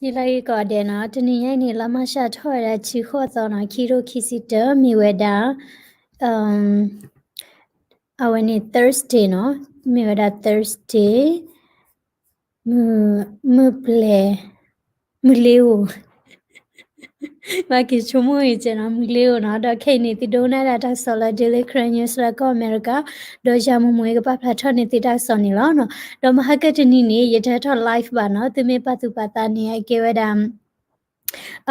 ဒီလိုက်ကတဲ့နော်တနင်္ဂနွေလာမရှာထော်ရချီခေါ်သောနော်ခီရိုခီစီတမီဝဲတာအဝနေ Thursday နော်မီဝဲတာ Thursday မပလေမလေးဝဘာကချုံမွေချင်နော်မလေးဝနော်တော့ခိနေတီဒိုနာတာဆော်လာဒေလီခရညစရကောအမေရိကတော့ဂျာမမွေကပဖလာထော်နေတီတာဆော်နေလောနော်တော့မဟကတနီနေရတဲ့ထော် live ပါနော်သူမေပတ်သူပတာနေအကေဝဒမ်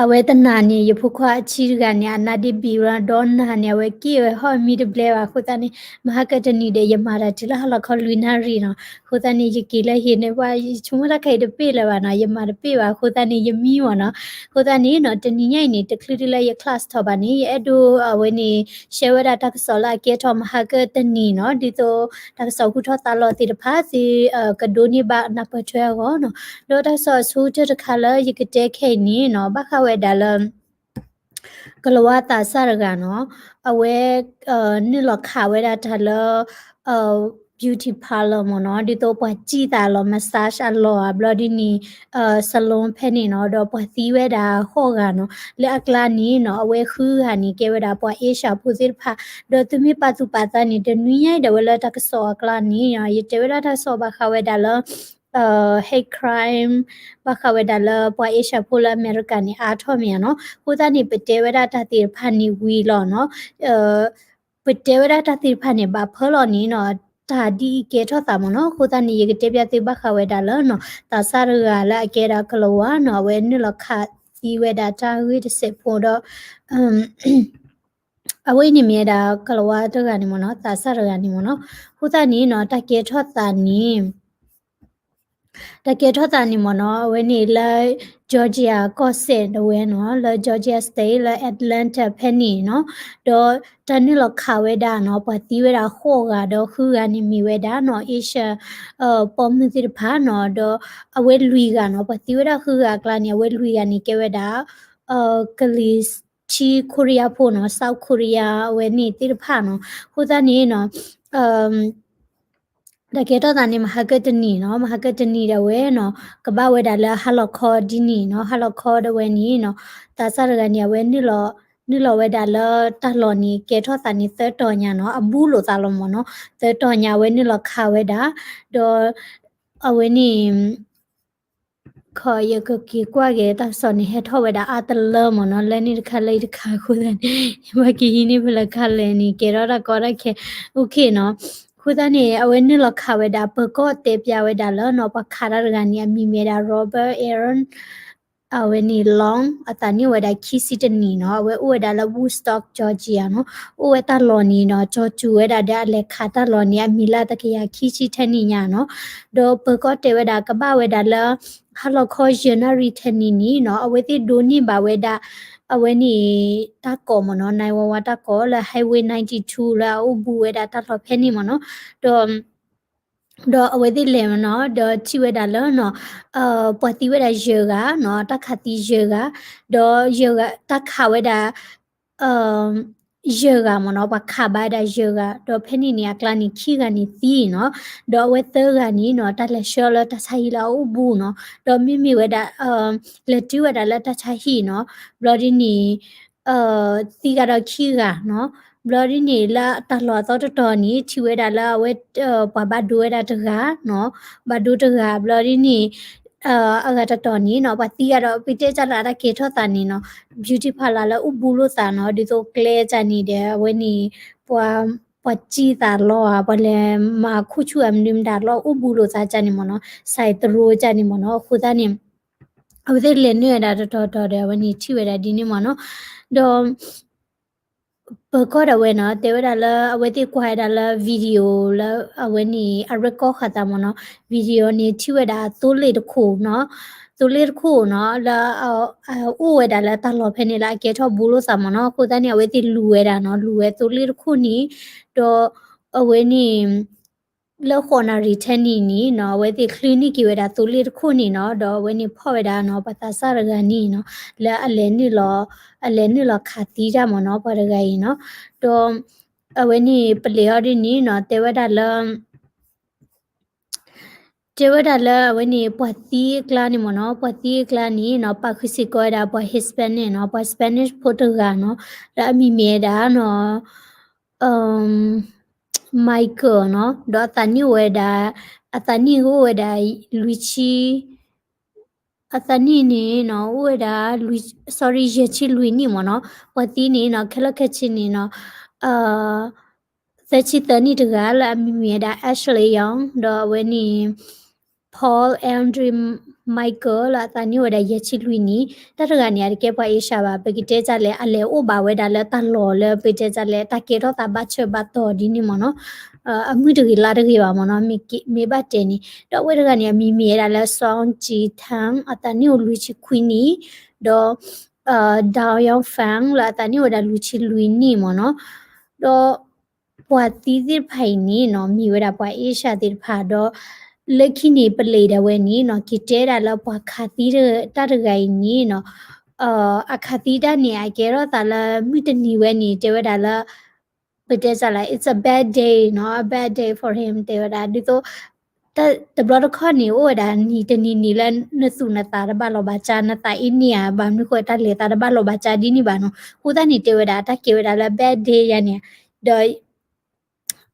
အဝေတနာနေရဖခွာချီကညာနာဒီဘီရဒေါ်နာနေဝဲကီဝဲဟောမီဒဘလေဝခုတနေမဟာကတနီတဲ့ယမာရတီလာဟလခလူနာရီနော်ခုတနေရကီလဲဟိနေဝါချုံရခိုင်တပေလဲပါနော်ယမာရပေပါခုတနေယမီဝနော်ခုတနေနော်တနီညိုင်နေတကလီလဲရ class ထောပါနေအဲ့ဒိုအဝဲနေရှေဝဒတာကဆောလာကေထောမဟာကတနီနော်ဒီတော့တာဆောခုထောတာလောတီတဖာစီကဒိုနီဘာနပချွဲကောနော်လောတာဆောဆူတခါလဲရကတဲ့ခဲနေနော်ဘခဝဲဒါလကလဝတာစရကနော်အဝဲနိလခဝဲတာတလbeauty parlor မနော်ဒီတော့ပွားကြည့်တာလော massage အလောဘလဒီနီsalon ဖဲနေနော်တော့ပွားသီးဝဲတာဟော့ကနော်လက်အကလာနီနော်အဝဲခူးဟာနီကဲဝဲတာပွားအေရှာဖူစစ်ဖာတော့သူမိပတ်သူပါတာနီတနွိရိုက်တယ်ဝဲလာတကဆောအကလာနီရတဲ့ဝဲတာဆောဘခဝဲတာလောhate crime ဘခဝဲဒါလပွားအေရှာဖိုလာအမေရိကန်နီအားထော်မြန်နော်ဟိုသားနေပတဲဝဲဒါတတိဖာနီဝီလောနော်ပတဲဝဲဒါတတိဖာနေဘာဖောလောနီနော်တာဒီကေထောတာမနော်ဟိုသားနေရကတဲ့ပြတဲ့ဘခဝဲဒါလနော်တာဆာရကလာအကေရာကလောဝါနော်ဝဲနလခဒီဝဲဒါတာဝိတစစ်ဖို့တော့အဝိနေမြဲတာကလောဝါတကနေမနော်တာဆာရကနေမနော်ဟိုသားနေနော်တကေထောတာနီတကယ်တော့တာနေမနော်ဝနေလာဂျော်ဂျီယာကော့ဆင်တဝဲနော်လာဂျော်ဂျီယာစတေးလာအက်တလန်တာဖဲနီနော်တော့တနည်းလခဝဲတာနော်ပတိဝဲတာခေါ်ကတော့ခူကနေမိဝဲတာနော်အေရှာပေါ်မစီဖာနော်တော့အဝဲလူကနော်ပတိဝဲတာခူကကလာနေဝဲလူကနေကဲဝဲတာကလီစချီကိုရီးယားဖို့နော်ဆောက်ကိုရီးယားဝဲနေတိဖာနော်ဟိုသားနေနော်တကယ်တော့ဒါနေမဟာကတနီနော်မဟာကတနီတဲ့ဝဲနော်ကပဝဲဒါလာဟလခေါ်ဒီနီနော်ဟလခေါ်တဲ့ဝဲနီနော်တာဆရကနေဝဲနီလောဝဲဒါလာတလော်နီကဲထောတာနီသတော်ညာနော်အဘူးလို့သာလုံးမနော်သတော်ညာဝဲနီလောခဝဲဒါတော့အဝဲနီခေါ်ရကကီကွာကေတာစောနေဟထောဝဲဒါအတလမနော်လဲနေတခါလေးတခါခုတဲ့ဝကီဟင်းနေဘလခလဲနီကေရတာကောရခဲโอเคနော်ခုဒနေအဝဲနေလခဝဲတာပကောတေပြဝဲတာလောနော်ပခါရရကနေမိမေတာရောဘတ်အေရန်အဝဲနေလောင်းအတန်နေဝဲတာခီစီတနီနော်အဝဲဝဲတာလဝူစတော့ဂျော်ဂျီယာနော်ဝဲတာလော်နီနော်ဂျော်ကျူဝဲတာတဲ့လက်ခါတာလော်နီအမီလာတကရခီစီထနီညာနော်တော့ပကောတေဝဲတာကပဝဲတာလာဟလခေါ်ဂျနရီထနီနီနော်အဝဲတိဒိုနီဘဝဲတာအဝဲနီတကောမနော်နိုင်ဝဝတကောလာ highway 92လာဥဘူဝဲတာတလောဖဲနီမနော်တော့အဝဲတိလေမနော်တော့ချီဝဲတာလောနော်ပွာတိဝဲတာယေကနော်တခတိယေကတော့ယေကတခဝဲတာယေကမနော်ပခဘာဒါယေကတော့ဖဲနီနီကလနီခီကနေသီးနော်တော့ဝဲသကနေနော်တလက်ရှောလတဆိုင်လာဥဘူးနော်တော့မိဝဲတာလက်တူဝဲတာလက်တချိုင်ဟီနော်ဘလော်ဒီနီသီကတော့ခီကနော်ဘလော်ဒီနီလာတလောတော့တော်နီချီဝဲတာလာဝဲဘဒူဝဲတာတကားနော်ဘဒူတကားဘလော်ဒီနီအကတတော်နီနော်ပတိကတော့ပိတေချလာတာကေထောတာနီနော် beauty parlor လာဥဘူးလို့တာနော်ဒီဆို clear ချနေတယ်ဝဲနီပွာပချီတာလောဘလဲမခုချူအမ်နင်းဒါလောဥဘူးလို့စားချနေမနော်စိုက်တရိုးချနေမနော်ခုသားနေအဝဲလေနေရတာတော်တယ်ဝနီချီဝဲတာဒီနေ့မနော်တော့ပကောရဝဲနော်တေဝဒါလာအဝဲတိကွာဒါလာဗီဒီယိုလာအဝဲနီအရကောခတာမနော်ဗီဒီယိုနေချီဝဲတာသိုးလေတခုနော်သိုးလေတခုနော်လာအိုဝဲဒါလာတလောဖဲနေလာကေထောဘူးလို့စာမနော်ကိုတန်းနေအဝဲတိလူဝဲတာနော်လူဝဲသိုးလေတခုနီတော့အဝဲနီလောခေါ်နာရီထနီနီနော်ဝဲတိကလီနစ်ကြီးဝဲတာသိုးလေတခုနီနော်တော့ဝဲနီဖော့ဝဲတာနော်ပတာဆရဂနီနော်လာအလဲနီလောခါတီးကြမနော်ပရဂိုင်နော်တော့အဝဲနီပလေရဒီနီနော်တေဝဒါလ Jewedala weni pati klani mono pati klani no pakisikoda pa Hispanic no pa Spanish Portugal da mi meda no Michael no do atani weda Luigi atani ni no weda Luigi sorry yechi Luini mono pati ni no kelakachi ni no Sechi tani tegala mi meda Ashley Young do weni Paul Andrew Michael la tani wada yechi luini tataga ni arike pa isha ba pekite jale ale o ba weda le ta lo le pete jale ta ke ro ta ba che ba to di ni mono amu de la de ba mono mi ba te ni do weda ni mi mi era le song ji tang atani o luchi queenie do Dao Yang Fang la tani wada luchi luini mono do ပွာတီးစစ်ဖိုင်နီနော်မီဝဲတာပွာအေရှာတိဖာတော့လက်ခိနေပလေတဲ့ဝဲနီနော်ကိတဲတာလောက်ပွာခါတီးတဲ့တတဂိုင်နီနော်အခါတီးတဲ့နေအကေတော့တာလာမိတနီဝဲနီတဲဝဲတာလာပတဲစားလာ it's a bad day no a bad day for him တဲဝဲတာဒီတော့တဘလတော့ခနီဝဲတာနီတနီနီလဲနဆုနတာရဘလောဘာချာနတာအိနီယာဘာမခွတ်တလေတာရဘလောဘာချာဒီနီဘာနော်ဟိုတာနီတဲဝဲတာတကေဝဲတာလာ bad day ရနေတော့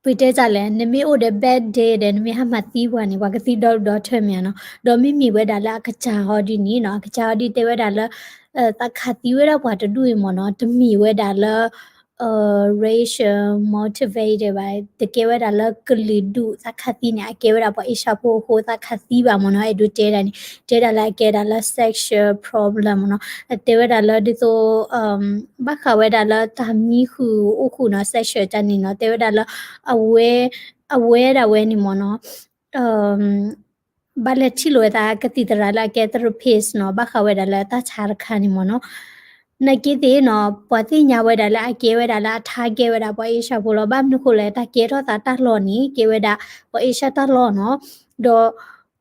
Pite jale nemi o de bad day de nemi ha mati wa ni wa kati do thwe mya no do mi mi we da la kacha ho di ni no kacha di te we da la ta khati we da wa tu mo no to mi we da la racial motivated by the ke we da la kli du ta khati ni ke we da pa isha po ho ta khati ba mo no e du te da la ke da la sexual problem no te we da la di so ba kha we da la ta mi khu o khu no sexual ta ni no te we da la aware da we ni mo no ba le thi lo ta ka ti tara la ke therapist no ba kha we da la ta char kha ni mo no na ke te no pa ti nya we da la ke we da la tha ke we da pa isha bo lo ba nu ko le ta ke ro ta lo ni ke we da pa isha ta lo no do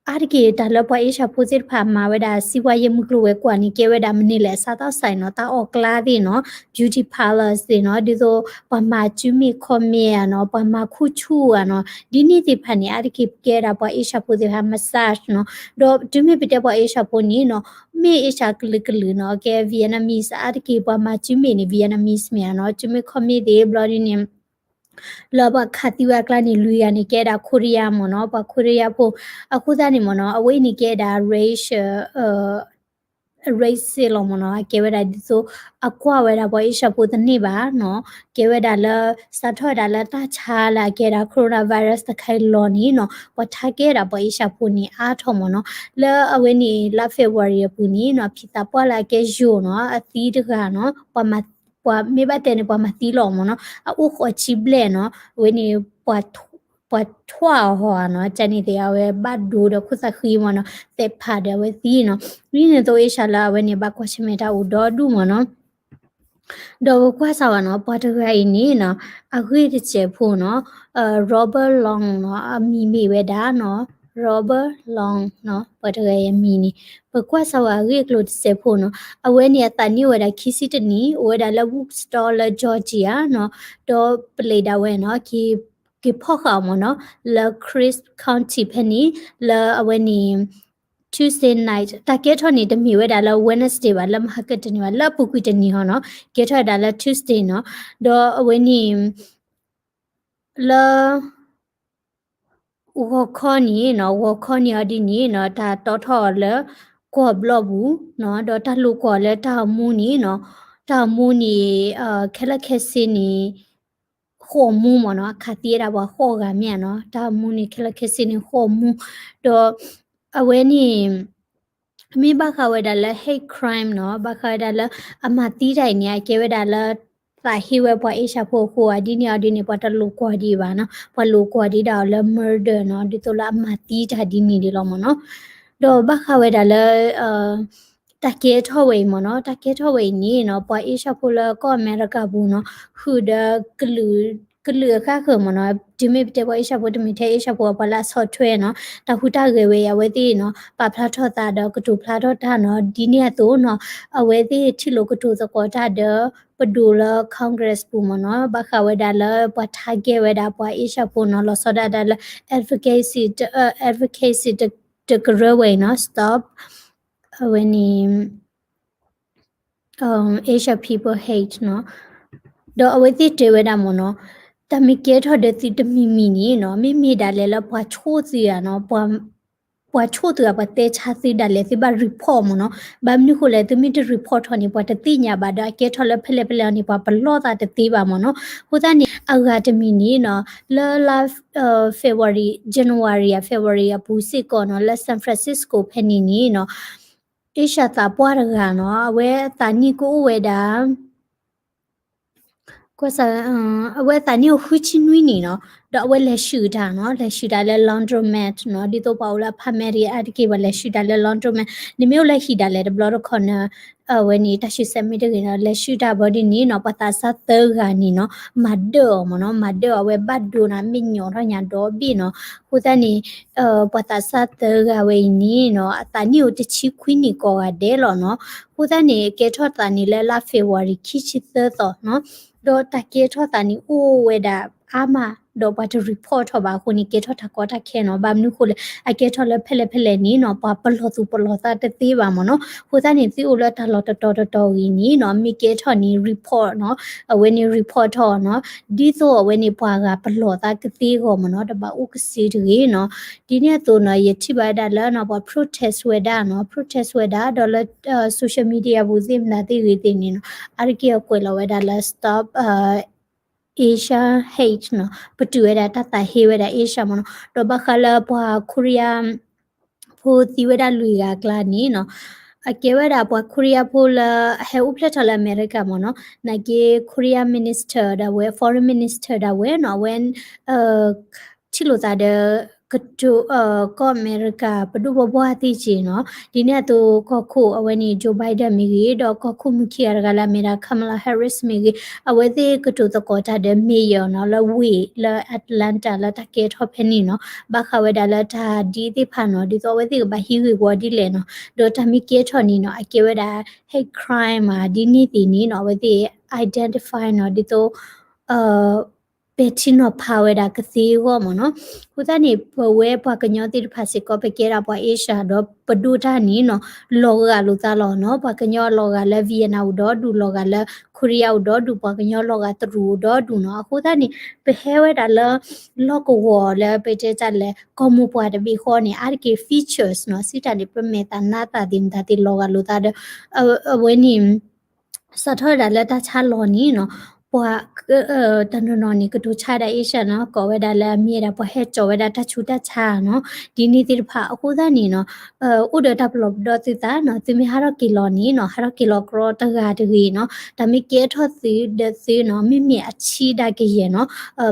အားတကေဒါလပွားအေရှာဖိုစစ်ဖာမာဝဒါစီဝါယမကလဝဲကွာနီကေဝဒါမနီလဲစာတော့ဆိုင်နော်တာအော်ကလာဒီနော် beauty parlors ဒီနော်ဒီဆိုပမာချူမီခေါမီယာနော်ပမာခုချူอ่ะနော်ဒီနေ့ဒီဖာနီအားတကေကေဒါပွားအေရှာဖိုစစ်ဖာ massage နော်တော့ဒီမီပတဲ့ပွားအေရှာဖိုနီနော်မေအေရှာကလကလနော်ကေ Vietnamese အားတကေပမာချူမီနီ Vietnamese မြန်နော်ချူမီခေါမီဒီ bloody name လောဘခတိဝကလနီလူရနေကဲတာကိုရီးယားမနော်ပကိုရီးယားဖို့အခုသားနေမနော်အဝိနေကဲတာ race လောမနော်ကေဝဒါဒီဆိုအကွာဝဲတာပေါ်အရှဖို့တနေ့ပါနော်ကေဝဒါလာစထော်ဒါလာတချာလာကေတာကိုရိုနာဗိုင်းရပ်စ်တခိုင်လောနီနော်ပထားကေတာပေါ်အရှဖို့နီအားထော်မနော်လဲအဝိနေလာဖေဗူရီပူနီနော်ဖြစ်တာပေါ်လာကေယိုနော်အသီးတကနော်ပမပွာမေဘတဲ့နေပွာမတီလောမနော်အခုခချိဘလဲနော်ဝိနေပွာပွာထွာဟောနော်ချန်နီတရားဝဲဘတ်ဒိုတော့ခုစခီမနော်တက်ဖာတယ်ဝဲသီးနော်ဒီနေတော့အရှာလာဝဲနေဘကွာချမေတာဦးဒေါ်ဒူမနော်တော့ကွာစားပါနော်ပေါ်တဂိုင်နေနော်အခုတချေဖို့နော်Robert Long နော်အမီမီဝဲဒါနော် Robert Long နော်ပေါ်တဂိုင်မီနီဘကွာစားဝါရီကလို့တချေဖို့နော်အဝဲနေတန်နီဝဲဒါခီစီတနီဝဲဒါလဘုစတောလာဂျော်ဂျီယာနော်တော့ပလေဒါဝဲနော်ki phokha mo no la Chris County Penny la aweni Tuesday night ta ke tho ni de mi we da la Wednesday ba la ma ka de ni ba la pu ku de ni ho no ke tho da la Tuesday no do aweni la wo kho ni no wo kho ni adi ni no ta to tho la ko blog bu no do ta lu ko le ta mu ni no ta mu ni khela khesi ni ခိုမှုမနော်ခတိရပါခိုကမြန်နော်ဒါမူနိခလခစင်းခိုမှုတော့အဝဲနေမိဘခဝဲဒါလဲ hate crime နော်ဘခဒါလဲအမတီးတိုင်နေကေဝဲဒါလဲသာဟီဝဲပွားအေရှာဖို့ခိုအဒီနေအဒီနေပတ်တလူကွာဒီပါနော်ပလူကွာဒီဒါလဲ murder နော်ဒီတော့လာအမတီးတာဒီနေဒီလောမနော်တော့ဘခဝဲဒါလဲတကေထောဝေမနော်တကေထောဝေနီနော်ပွားအေရှာဖို့လဲကောအမေရိကဘူးနော်ဟူဒကလူ ကလခခမနော်ဒီမီတေဘအရှာဖို့တမီသေးအရှာဖို့ဘလာဆော့ထွဲနော်တခုတကေဝေယဝဲတိနော်ပဖလာထောတာတော့ကတူဖလာထောတာနော်ဒီနေ့တော့နော်အဝဲတိချီလိုကတူစကောတာဒပဒူလာကွန်ဂရက်ပူမနော်ဘခဝဲဒါလပထားကေဝဲဒါပွားအရှာဖို့နော်လောဆောဒါဒါလ advocacy တကရဝဲနော် stop when Asia people hate နော်တော့အဝဲတိတေဝဲဒါမနော်တမီကေထော်တဲ့တိတမီမီနီနော်မိမိဒါလဲလပွားချိုးစီရနော်ပွားချိုးတူပတဲချာစီဒါလဲစီဘာ report မနော်ဘာမနုခိုလဲတမီတ report ထော်နေပွားတတိညာဘာဒါကေထော်လဲဖလဲဖလဲနေပွားဘလောတာတတိပါမနော်ဟိုတနေအဂါတမီနီနော်လာFebruary January February ပူစစ်ကောနော်လက်ဆန်ဖရန်စစ္စကိုဖဲနီနီနော်အေရှာတာပွားရကနော်အဝဲတာနီကိုဝဲတာကွာစာအဝဲတာနီကိုခူချင်းနွီနီနော်တော့အဝဲလက်ရှူတာနော်လက်ရှူတာလဲ laundromat နော်ဒီတော့ပါလာဖမရီအတကေဘလက်ရှူတာလဲ laundromat နိမျိုးလက်ရှိတာလဲဘလော့ခေါ်နဝဲနီတရှိစမီတကေနော်လက်ရှူတာဘော်ဒီနီနော်ပတာဆတ်သဂာနီနော်မတ်ဒေါ်မနော်မတ်ဒေါ်အဝဲဘတ်ဒိုနာမညောရညာတော့ဘီနော်ဟိုတနီပတာဆတ်သဂာဝဲနီနော်အတနီကိုတချီခွီနီကောကဒဲလောနော်ဟိုတနီကေထော့တာနီလဲလာဖေဝါရီခိချစ်သတော့နော်တော့တကေထောတာနီအိုဝဲတာအာမတော့ဘာတ report တော့ဘာခုနီကေထောတာကောတာခဲနော်ဘာမနုခုလေအကေထောလဲဖဲလဲဖဲလဲနီနော်ဘာပလောသူပလောတာတသေးပါမနော်ဟိုတနေစီအိုလတာလော်တော်ကြီးနီနော်မိကေထောနီ report နော်အဝဲနီ report တော့နော်ဒီဆိုအဝဲနီပွားကပလောတာကသေးကောမနော်တဘာဥကစီတွေနော်ဒီနေ့တော့နော်ရချိပါဒါလာနော်ဘာ protest ဝဲတာနော် protest ဝဲတာဒေါ်လာ social media ဘူးစိမနာတိဝေတင်နီနော်အရကေကွယ်လောဝဲဒါလာ stop Asia hate နော်ပတူရတာတတဟေဝတာ Asia မနော်တော့ဘခလာပွားကိုရီးယားဖိုတီဝတာလူရကလာနီနော်အကေဝတာပွားကိုရီးယားဖိုလာဟဲဥပလက်ထလာအမေရိကမနော်နကေကိုရီးယား minister ဒါဝဲ foreign minister ဒါဝဲနော် when ချီလိုတာတဲ့ကတူကောအမေရိကပဒုဘဘွားတိချီနော်ဒီနေ့တော့ကခုအဝဲနီဂျိုဘိုင်ဒန်မီကြီးတော့ကခုမခီရကလာမေရာကမလာဟဲရစ်မီကြီးအဝဲသေးကတူတကောတာတဲ့မေယောနော်လဝေလာအတလန်တာလာတကေထောဖနီနော်ဘခဝဲဒါလာတာဒီတိဖာနော်ဒီတော့ဝဲသေးဘဟီဝီဝဒီလေနော်ဒေါ်တမီကေထောနီနော်အကေဝဲဒါ hate crime မှာဒီနေ့ဒီနေ့နော်ဝဲသေး identify နော်ဒီတော့ပေချီနောဖာဝဲတာကစီဝမနော်ဟူတနေဘဝဲဘကညောတိဖာစီကောပကေရာဘအေရှာတော့ပဒူတာနီနော်လောကလူသားလောနော်ဘကညောလောကလည်းဗီယက်နမ်တော့ဒူလောကလည်းကိုရီးယားတော့ဒူဘကညောလောကတရူတော့ဒူနော်ဟူတနေဘဟဲဝဲတာလောကဝလည်းပေတဲ့ကြလဲကောမူပွားတဘီခေါ်နေအာကေ features နော်စီတာနေပမေတာနာတာဒင်တာတိလောကလူသားအဝဲနေစထောဒါလက်တာချလောနီနော်ပွာတန်နော်နီကတူချတဲ့ Asia နော်ကောဝဲဒါလည်းမြေတာပွာဟဲကြောဝဲဒါတချူတချာနော်ဒီနေ့တိဖာအခုသာနီနော်ဥဒတာဘလော့ဒေါ်တိတာနော်သူမဟာရကီလိုနီနော်ဟာရကီလိုကရောတဂါတကြီးနော်ဒါမိကေထော့စီဒစီနော်မိမိအချီဒါကရေနော်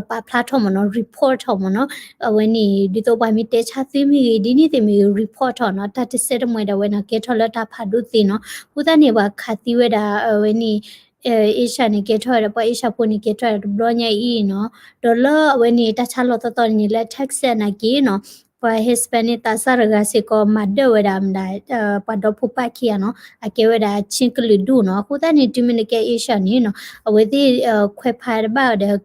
ပါဖလာထော်မနော် report ထော်မနော်ဝဲနီဒီတော့ပါမိတေချာစီမီဒီနေ့တိမီ report ထော်နော်တတစစ်မွေဒါဝဲနော်ကေထော်လက်တာဖာဒုစီနော်ဥဒနေပါခါတိဝဲဒါဝဲနီAsia ni ke thoa da pa Asia po ni ke thoa da blo nya I no dollar we ni ta cha lo to ni le tax na ki no pa Hispanic ta sa ga se ko ma de we da mda pa do phu pa ki no a ke we da chin klu du no ko ta ni Dominican Asia ni no we ti khwe pha da ba de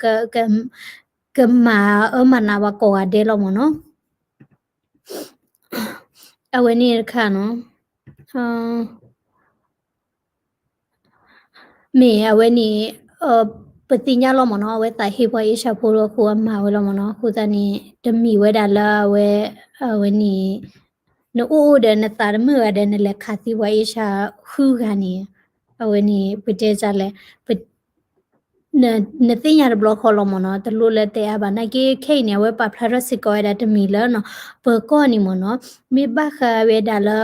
ka ma ma na wa ko ga de lo mo no a we ni ka noမေအဝဲနီပတိညာလောမနောဝဲတိုင်ဟေဘွားရရှာဖိုးလို့ခိုအမဝဲလောမနောခိုတနီတမီဝဲဒါလာဝဲဝဲနီနိုအိုဒနတာရမဝဲဒနလက်ခါတိဝဲရရှာခူခါနီအဝဲနီပတေကြလဲနတင်ရဘလခေါ်လောမနောတလူလက်တဲ့အဘာနကေခိနေဝဲပဖလာရစစ်ကောရတမီလနော်ဘကောနီမနောမေဘခဝဲဒါလာ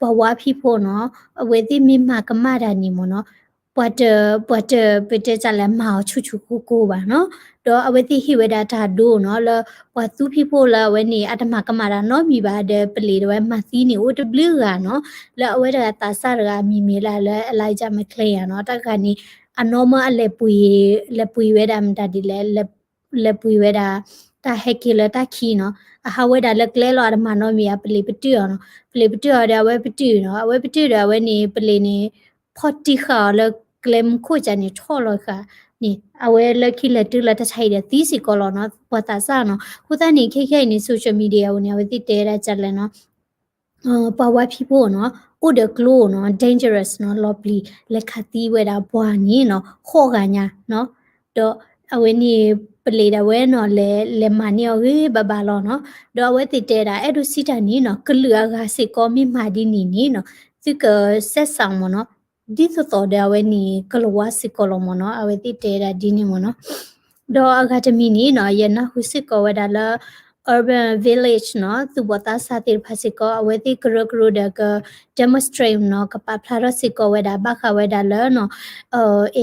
ဘဝဖီဖို့နော်အဝဲတိမိမကမရာနီမနောပတ်ပတေကြလဲမောက်ချူချူကိုပါနော်တော့အဝတိဟိဝဒတာဒိုနော်လပသူဖိဖို့လာဝဲနေအတမကမာရာနော်မိပါတဲ့ပလီတော့မသီးနေ OW ကနော်လအဝဲတာတာဆရကမိမေလာလဲအလိုက်ကြမကလေးရနော်တခါနီအနော်မအလက်ပွေဝဲတာမတဒီလဲ le pui we da ta hekile ta ki no a ha we da le kle lo da ma no mi a pli pti no pli pti da we pti no we pti da we ni pli ni photi kha le klem kho cha ni tho lo kha ni a we le ki le tu le ta chai de ti si ko lo no pa ta sa no khu ta ni khai ni social media wo ni we ti te da cha le no power people no o de glow no dangerous no lovely le khati we da bwa ni no kho ga nya no do awe ni pele da we no le mani o ge ba ba lo no do we ti te da e do sita ni no klu ga se ko mi ma di ni no tu ke set sang mo no di to da we ni klo wa se ko lo mo no awe ti te da di ni mo no do academy ni no ye na hu se ko we da la urban village no tu bota sa tir phasiko aweti kro kro da ka demonstrate no ka pa phla siko we da ba kha we da la no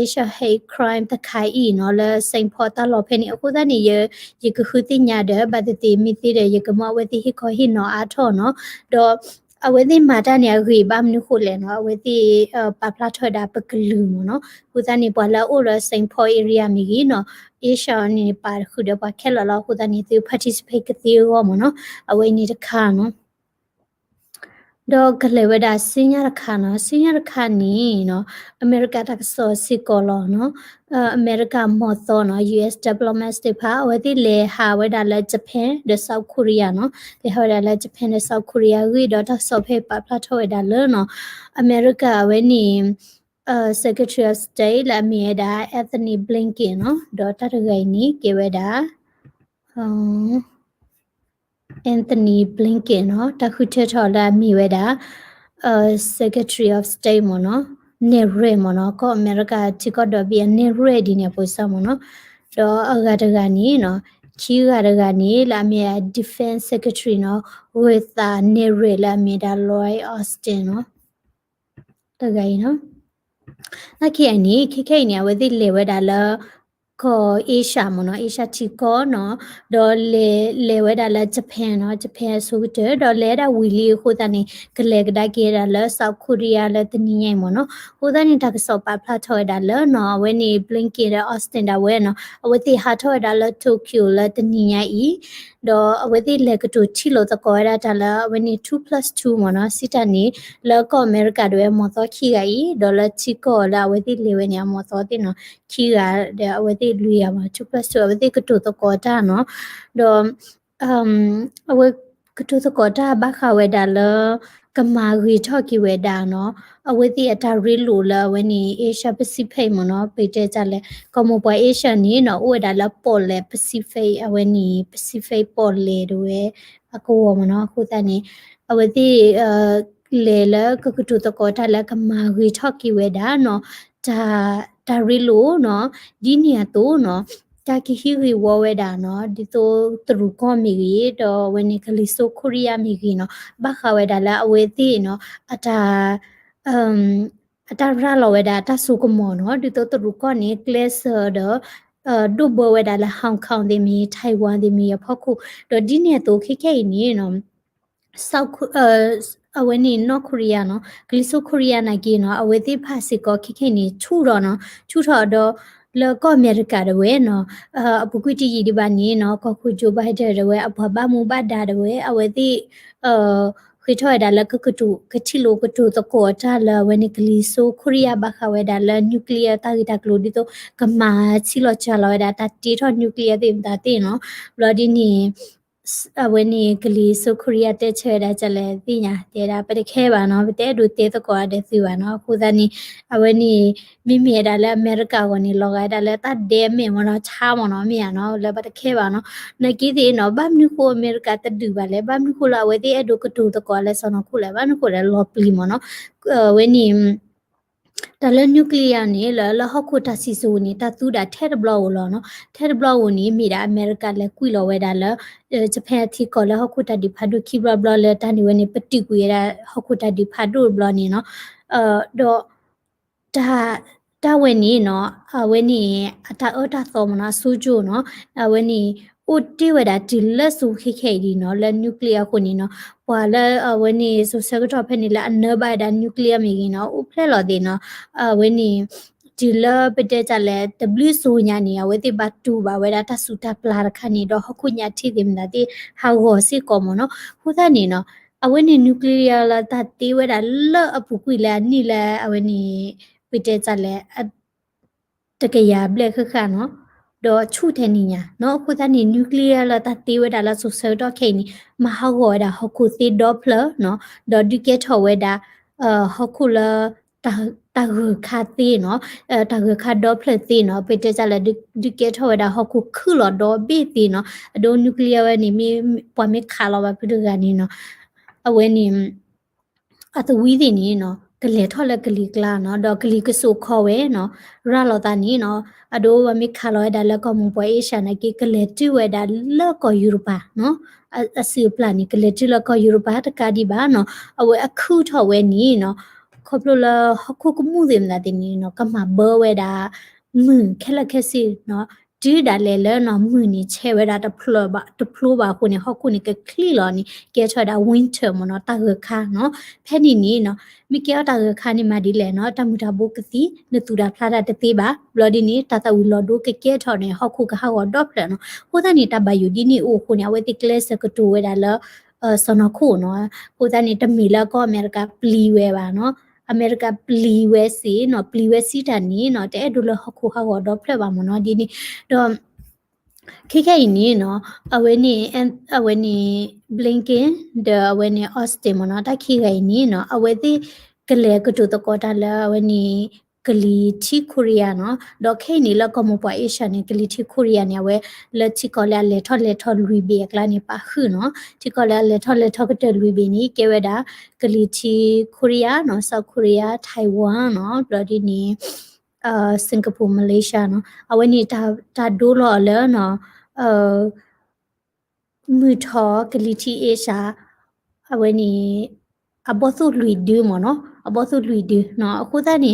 asia hate crime ta khai i no la saint pho ta lo phe ni aku da ni ye ku khu ti nya da ba ti mi ti de ye ka ma we ti hi kho hi no a tho no do aweti mata ni agri ba mnu khu le no aweti pa phla tho da pa klu mo no ku da ni pa la o la saint pho area mi gi no Asia ni pa khu da pa khela la khu da ni tu participate ke ti ro mo no awe ni ta kha no do kale weda senior kha no senior kha ni no America ta so si ko lo no America mo to no US diplomats te pha awe ti le ha weda la Japan the South Korea no te ha weda la Japan the South Korea wi do ta so phe pa pha tho weda le no America awe ni Secretary of State la mi da Anthony Blinken no do ta gai ni ke weda Anthony Blinken เนาะတခုထထော်လာမိဝဲတာSecretary of State မနော်နေရဲမနော်ကောအမေရိကချီကတော့ပြနေရဲဒီနေပို့စမနော်တော့အကတကနေနော်ချီကတကနေလာမြေ Defense Secretary နော် with နေရဲလာမြေဒါ Lloyd Austin နော်တကယ်နော်အခုအနေခိနေဝဲဒီလေဝဲဒါလာကိုအေရှာမနော်အေရှာချီကောနော်ဒေါ်လေဝဲဒါလာဂျပန်နော်ဂျပန်ဆိုတဲ့ဒေါ်လေဒါဝီလီခိုတန်ကလေကဒါကေဒါလာဆောက်ကိုရီးယားလာတနီညိုင်မနော်ဟိုတန်တာကစောပါဖလာထော်ဒါလာနော်ဝဲနေဘလင်ကေဒါအော့စတင်ဒါဝဲနော်အဝတိဟာထော်ဒါလာတိုကျိုလာတနီညိုင်ဤဒေါ်အဝတိလေကတူချီလို့တကောရဒါလာဝဲနေ 2+2 မနော်စီတန်နီလောကအမေရိကတွေမော်တော်ခီကဤဒေါ်လာချီကောလာဝဲတိလေဝဲနေမော်တော်တင်နော်ခီကအဝတိလူရမှာ 2+2 အဝတိကတူတကောတာနော်ဒေါ်အဝကတူတကောတာဘခဝဲဒါလာကမာရီထော်ကီဝဲဒါနော်အဝတိအတာရီလူလာဝဲနေ Asia Pacific မနော်ပေတဲ့ကြလဲကမ္ဘော Asia နီနော်ဝဲဒါလာပေါ်လဲ Pacific အဝဲနေ Pacific ပေါ်လေတို့အကိုမနော်အခုတန်းနေအဝတိလေလာကကတူတကောတာလာကမာရီထော်ကီဝဲဒါနော်ဒါရီလိုနော်ဒီနေရာတော့နော်တာကီဟီရီဝဝဲဒါနော်ဒီတော့တရူကောမီရီတော့ဝနေကလီဆိုကိုရီးယားမီကြီးနော်ဘာခဝဲဒါလာအဝဲသေးနော်အတာအမ်အတာရလောဝဲဒါတဆုကမောနော်ဒီတော့တရူကောနေကလစ်တော့ဒုဘဝဲဒါလာဟောင်ကောင်ဒီမီထိုင်ဝမ်ဒီမီဖောက်ခုတော့ဒီနေတော့ခိခဲနေနော်ဆောက်အဝဲနေနော်ကိုရီးယားနော်ဂလီဆိုကိုရီးယားနိုင်ကြီးနော်အဝဲသေးဖာစီကောခိခဲနေထူတော့နော်ထူတော့တော့လောကအမေရိကတဝဲနော်အပကွတီကြီးဒီပါနေနော်ကခုဂျိုဘိုင်ဒန်တဝဲအဘဘမူဘတ်ဒါတဝဲအဝဲသေးခွေထော်ဒါလကကတူကချီလိုကတူတကောတာလဝဲနေကလီဆိုကိုရီးယားဘခဝဲဒါလနျူကလ িয়ার တာဂီတာကလိုဒီတော့ကမာချီလောချလောဒါတာတီထော်နျူကလ িয়ার တင်တာတင်နော်ဘလော်ဒီနီအဝဲနေကလေးဆိုကိုရီးယားတက်ချဲတာကြလဲသိညာတဲတာပတခဲပါနော်တဲဒူတဲတကောတဲ့စီပါနော်ခုသားနီအဝဲနေမိမိဒါလဲအမေရိကကိုနေလောကဒါလဲတတ်ဒဲမင်မနော်ချာမနော်မြာနော်လဲပတခဲပါနော်နကီးသေးနော်ဘာမနုကိုအမေရိကတဒူပါလဲဘာမနုကိုလာဝဲတဲအဒူကတူတကောလဲဆောနော်ခုလဲဘာနုကိုလဲလောပလီမနော်ဝဲနေဒါလည်းနျူကလ িয়ার နေလဟခုတစီဆိုနေတာသူတာထဲဘလောလောနော်ထဲဘလောဝင်နေမိတာအမေရိကလည်းကွီလောဝဲတာလဂျပန်တီကောလဟခုတဒီဖာဒုခိဘဘလောလဲတန်ဒီဝနေပတိကွေရဟခုတဒီဖာဒုဘလောနေနော်တော့ဒါဝဲနေနော်ဝဲနေအတာအတာသောမနာဆူဂျိုနော်ဝဲနေဥတီဝဒါဒီလက်စုခိခဲဒီနော်လဲနျူကလ িয়ার ကိုနေနော်ပွာလဲဝဲနေဆိုစကတော့ဖက်နေလဲအနဘဒါနျူကလ িয়ার မီကြီးနော်ဥဖလဲလော်ဒီနော်ဝဲနေ ဒီလပတဲ့ကြလဲ W ဆိုညာနေဝဲတိဘတ်တူပါဝဲတာတဆူတာပလာခနီတော့ဟခုညာတီဒီမနာတိဟာဝစီကောမနော်ဟူသားနေနော်အဝဲနေနျူကလ িয়ার လာတတေဝဲတာလော့အပူကွေလာနီလာအဝဲနေပတဲ့ကြလဲတကရဘလက်ခခနော်တော့ချုတဲ့နေညာနော်အခုသားနေနျူကလ িয়ার လာတတေဝဲတာလာဆိုဆတော့ခိနေမဟာဝဲတာဟခုသီဒေါပလနော်တော့ဒီကက်ထော်ဝဲတာဟခုလာတာခါသေးနော်တာခါတော့ဖလက်သေးနော်ပေတကြလာဒီကက်ထော်ဝဲတာဟခုခုလော်တော့ဘေးသေးနော်အဒိုနျူကလ িয়ার ဝဲနေမြေပွားမေခါလောပါပြဒကနေနော်အဝဲနေအတဝီးတင်နေနော်ကလေထော်လက်ကလီကလာနော်တော့ကလီကဆူခေါ်ဝဲနော်ရလောတာနေနော်အဒိုဝမေခါလောဒါလကမပွေးရှာနေကလေတူဝဲဒါလောကယူရိုပါနော်အစီပလာနီကလေတူလကယူရိုပါတကဒီပါနော်အဝဲအခုထော်ဝဲနေနော်ခေါပလိုလာခုကမှုတယ်မလားတင်နေနော်ကမဘောဝဲဒါမင်းခက်လက်ခက်စီနော်ဒီဒါလေလဲနော်မှုန်နီချဲဝဲတာတဖလောပါခုနေဟခုနေကခလီလောနီကဲချွာဒါဝင်းတာမနော်တာခါနော်ဖဲနီနီနော်မိကေတာခါနေမဒီလေနော်တမှုတာဘုကတိနတူတာဖလာတာတသေးပါဘလော်ဒီနီတာတဝီလော်ဒိုကကဲထော်နေဟခုကဟာဝတော့ဖလနော်ဟိုတနီတဘယူဒီနီအိုခုနေဝဲတိကလစကတူဝဲဒါလောစနခုနော်ဟိုတနီတမီလာကောအမေရိကပလီဝဲပါနော်အမေရိကပလီဝဲစီနော်ပလီဝဲစီတန်နီနော်တဲ့ဒူလဟခုဟာဝတော့ဖလပါမနော်ဒီနီတော့ခိခိနီနော်အဝဲနီဘလင်ကင်ဒအဝဲနီအော့စတင်မနော်တခိခိနီနော်အဝဲတိကလေကတူတကောတာလာအဝဲနီကလီတီကိုရီးယားနော်ဒေါခိနီလကမပွားအေရှာနီကလီတီကိုရီးယားနေဝဲလက်ချီကောလာလေထော်လူဘီကလာနေပါခုနော်ချီကောလာလေထော်ကတလူဘီနီကေဝဒါကလီတီကိုရီးယားနော်ဆောက်ကိုရီးယားထိုင်ဝမ်နော်ဘလဒီနီစင်ကာပူမလေးရှားနော်အဝဲနေတာဒိုလော်လဲနော်မူထောကလီတီအေရှာအဝဲနေအဘောစုလူဒူမနော်အဘောစုလူဒူနော်အခုသားနေ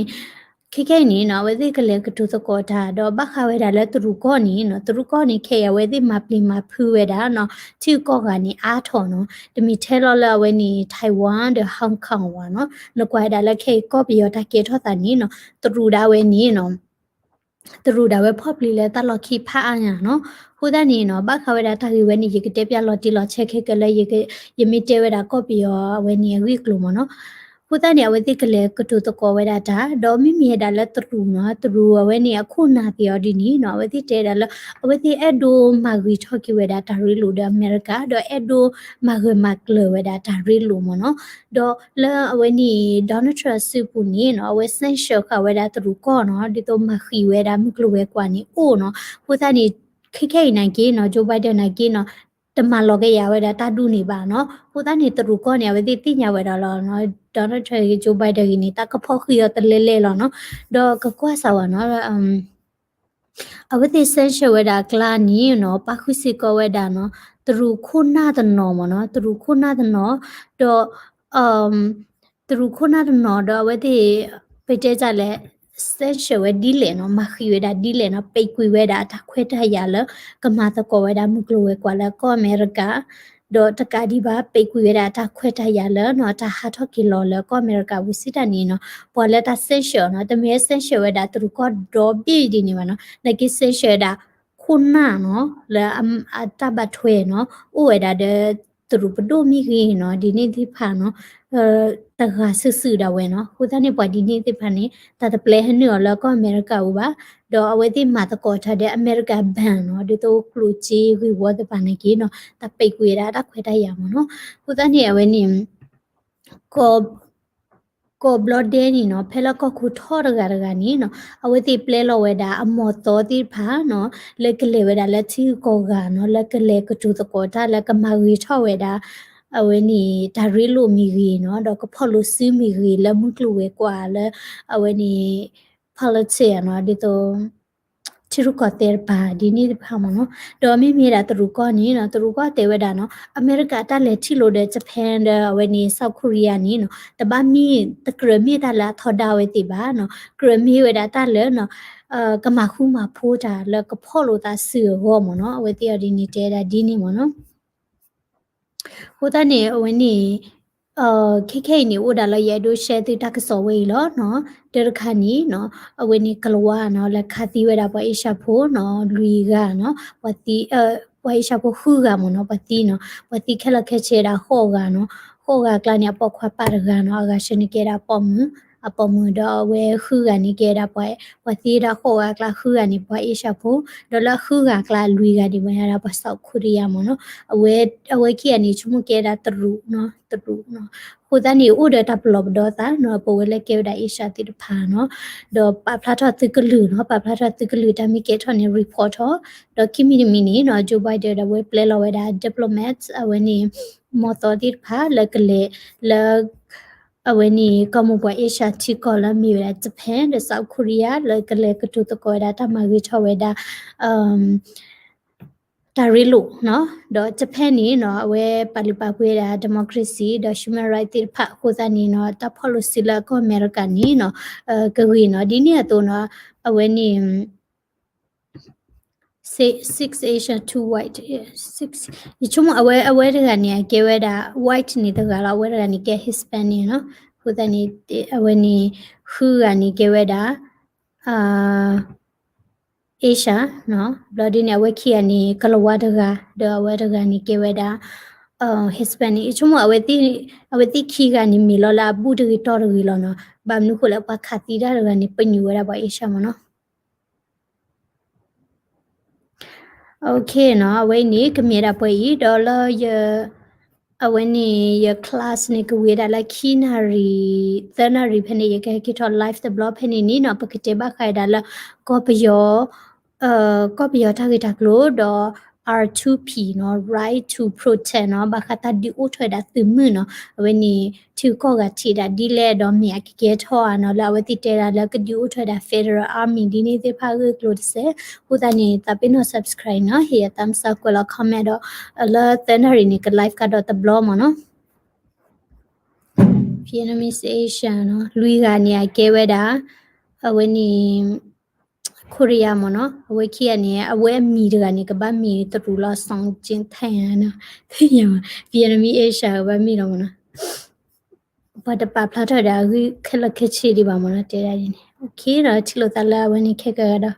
ခိနေနော်ဝဲသိကလေးကတူစကောတာတော့ဘခဝဲတာလဲသူကောနီနော်သူကောနီခေရဝဲသိမပလီမဖူးဝဲတာနော်ချီကောကနေအားထော်နော်တမီထဲလော်လာဝဲနေထိုင်ဝမ်ဒဟောင်ကောင်ဝါနော်နကွာဒါလဲခေကောပီယောတာကေထောတာနီနော်သူဒါဝဲနီနော်သူဒါဝဲဖော့ပလီလဲတလော်ခိဖာအာညာနော်ဟိုဒနီနော်ဘခဝဲတာတာဝဲနေရေကတဲ့ပြလော်တီလော်ချက်ခေကလဲရေမီတဲဝဲတာကောပီယောဝဲနေဝီကလိုမနော်ဟိုတနေအဝဲတိကလေကတူတကောဝဲတာဒေါ်မီမီဒါလက်တူနော်တူဝဲနေအခုနာတီယောဒီနီနော်ဝဲတိတဲဒါလအဝဲတိအဒိုမာဂီထော်ကီဝဲတာဒါရီလိုဒအမေရိကဒေါ်အဒိုမာဂီမကလဝဲတာဒါရီလိုမနော်ဒေါ်လဲအဝဲနီဒေါနထရစုပူနီနော်အဝဲစန်ရှောခဝဲတာတူကောနော်ဒီတော့မခီဝဲတာမကလဝဲကွာနီအိုနော်ဟိုတနေခိနိုင်ကေနော်ဂျိုဘိုင်ဒန်နိုင်ကေနော်တမလောကရဝဲတာတာဒူနေပါနော်ဟိုတနေတူကောနေဝဲတိညာဝဲတာလောနော်ဒေါ်နယ်ထရီဂျိုဘိုင်ဒန်နီတာကဖောက်ခီရတလဲလဲလောနော်ဒေါ်ကကွာဆာဝနော်အဝတိဆန်ရှဝဒါကလာနီနော်ပခုစီကောဝဒါနော်သူခုနာတနော်မနော်သူခုနာတနော်တော့သူခုနာတနော်တော့ဝတိပိတဲကြလဲဆန်ရှဝဒီလေနော်မခီဝဒါဒီလေနော်ပိတ်ကွေဝဒါတခွဲတရလကမာတကောဝဒါမုကလဝဲကွာလကောအမေရိကတော့တကဒီပါပိတ်ကွေရတာခွဲထရလနော်တဟာထော်ကီလောလကောအမေရိကဝစီတနီနော်ပေါ်လက်တာဆင်ရှောနော်တမဲဆင်ရှောဝဒါသူကောဒေါ်ဘီဒီနီမနော်နကိဆင်ရှောဒါခုနာနော်လာအတဘထွေနော်ဥဝဒါတဲ့သူပဒိုမီကြီးနော်ဒီနေ့ဒီဖာနော်တကဆူဒါဝဲနော်ဟိုတနေ့ပွားဒီနေ့ဒီဖာနေတတပလေဟနော်လကောအမေရိကဥပါတော့အဝဲတိမာတကောထားတဲ့အမေရိကဘန်နော်ဒီတော့ကလူချီဝီဝတ်ပန်ကြီးနော်တပိတ်ကွေတာတခွဲတရမနော်ဟိုတနေ့အဝဲနေကိုဘလဒဲနီနော်ဖဲလကခုထော်ရဂရနီနော်အဝဲတိပလဲလောဝဲတာအမော်တော်တိဖာနော်လက်ကလေးဝဲတာလက်ချီကောကနော်လက်ကလေးကတူတကောထားလက်ကမဝီထော်ဝဲတာအဝဲနီဒါရီလိုမီကြီးနော်တော့ကဖော်လို့စီမီကြီးလက်မှုကလူဝဲကွာလဲအဝဲနီဖာလက်ချေနော်ဒီတော့ချီရုကတဲ့ပါဒီနေ့ဖာမနော်ဒေါ်မီမီရာတူကောနီနော်တူကောတဲဝဲတာနော်အမေရိကတက်လက်ချီလိုတဲ့ဂျပန်တဲ့ဝဲနီဆောက်ကိုရီးယားနီနော်တပမီတကရမီတလာထော်ဒါဝဲတိပါနော်ကရမီဝဲတာတက်လဲနော်ကမခုမဖိုးတာလကဖော်လို့တာစီရောမနော်အဝဲတိရဒီနီတဲတာဒီနီမနော်ဟိုတနေအဝဲနီ KK ni oda la ye do share ti tak so we lo no ter khani no awe ni kalwa no la khati we da pa isha pho no lui ga no pati wa isha pho hu ga mo no pati no pati khela khe che da ho ga no ho ga kla ni pa khwa pa ga no aga shini ke da pom apom do we hu ga ni ke da pa pati da ho ga kla hu ga ni pa isha pho do la hu ga kla lui ga di ma da pa sau khuriya mo no awe ki ani chumu ke da tru noခုတန်းဒီဥဒတာပလော့ဒေါ်တာနော်ပိုဝဲလေကေဒါအရှာတိတဖာနော်ဒေါ်ပပလာထတိကလူနော်ပပလာထတိကလူတမီကေထော်နေ report ဒေါ်ကီမီမီနီနော်ဂျိုဘိုင်ဒန်ဝဲပလဲလောဝဲဒါ diplomats အဝဲနီမော်တော်တိဖာလကလေလအဝဲနီကမဘွားအရှာတီကောလာမီရဂျပန်ဒဆောက်ကိုရီးယားလကလေကတူတကောဒါတမဝီချဝဲဒါဒါရီလိုနော်တော့ဂျပန်နီနော်အဝဲပါလီပါကွေးတာဒီမိုကရေစီတော့ human right တိဖတ်ကိုစနီနော်တဖော်လို့စီလာကောအမေရိကန်နီနော်ကဝီနော်ဒီနေ့တော့နော်အဝဲနီsix Asia 2 white 6ဒီချုံအဝဲတကနေကေဝဲတာ white နေတကလာအဝဲတကနေကေ Hispanic နော်ကိုစနီအဝဲနီခူကနေကေဝဲတာAsia နော်ဘလဒီနေဝက်ခီani ကလဝါဒကဒဝဲဒကနီကေဝဲတာHispanic ချုံအဝဲတိခီကနေမီလောလာဘူးတရီတော်ရီလောနော်ဘာမနုခုလပခတိဒါရကနေပညူရပါ Asia မနော် Okay နော်အဝဲနေကမြေတာပွဲဤဒေါ်လာရအဝဲနေရ class နေကဝေဒါလိုက်ခီနာရီသနာရီဖနေရကဲထော် live the blog ဖနေနီနော်ပကတိဘခိုင်ဒါလကောပယောကောပယောထားကြကလို့တော့ R2P နော် right to protect နော်ဘာခတာဒီဥထွေဒါသမှုနော်အဝဲနေသူကောကချီဒါဒီလေတော့မြကဲထော်နော်လာဝတိတဲဒါလကဒီဥထွေဒါ Federal Army ဒီနေတဲ့ဖာကလို့စေဟိုတနေတပိနော် subscribe နော်ဟေတမ်ဆာကောလာ comment တော့လာတနရီနေက live ကတော့ the blog မနော် Vietnamese Asia နော်လူကနေကဲဝဲတာအဝဲနေကိုရီးယားမနော်အဝဲခီကနေအဝဲမီတကနေကပတ်မီတူလာဆောင်ကျင်းထိုင်ရနော်သိရမှာ Vietnamese Asia ကပတ်မီတော့မနော်ဘာတပဖလာထတာခက်လက်ခက်ချီဒီပါမနော်တဲရတယ် Okay တော့ချီလို့တလာဝဲနေခက်ကြတော့